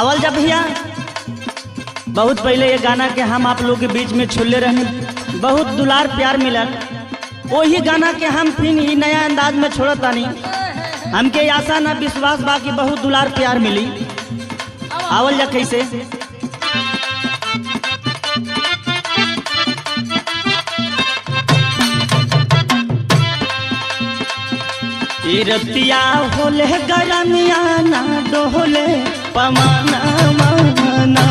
आवल जा भैया, बहुत पहले ये गाना के हम आप लोग के बीच में छोड़ले रहने, बहुत दुलार प्यार मिलल। वही गाना के हम फिर ही नया अंदाज में छोड़त तानी। हमके आशा ना विश्वास बा कि बहुत दुलार प्यार मिली। आवल जा कैसे रतिया होले गरमिया ना डोले पमाना माना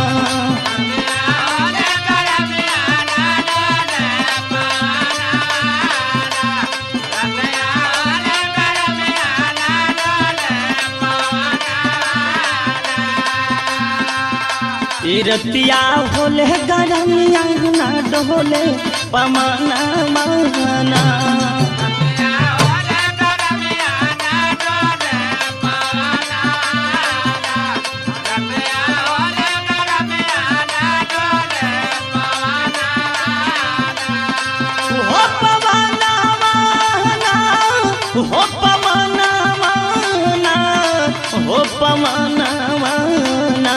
रतिया होले गरमिया ना डोले पमाना माना हो पमाना माना, हो पमाना माना,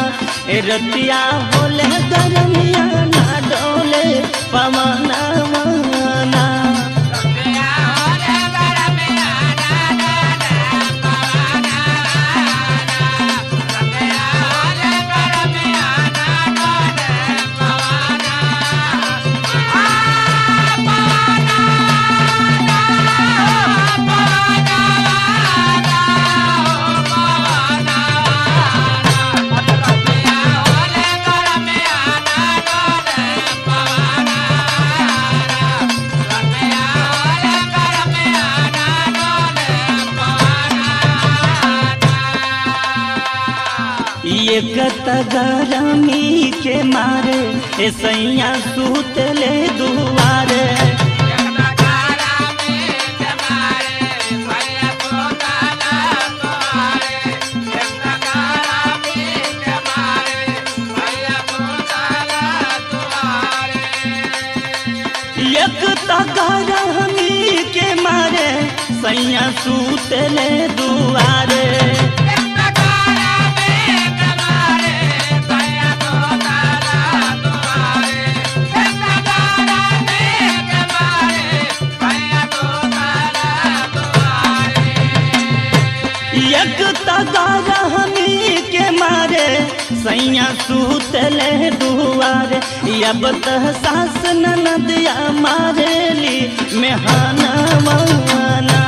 रतिया होले गरमिया ना डोले पमाना माना। एक गरमी के मारे सैया सूतले दुआरे एक गरमी के मारे सैया सूतले दुआरे एक गरमी के मारे सैया सूतले दुआरे अब तह सास ननदिया मारेली मेहाना माना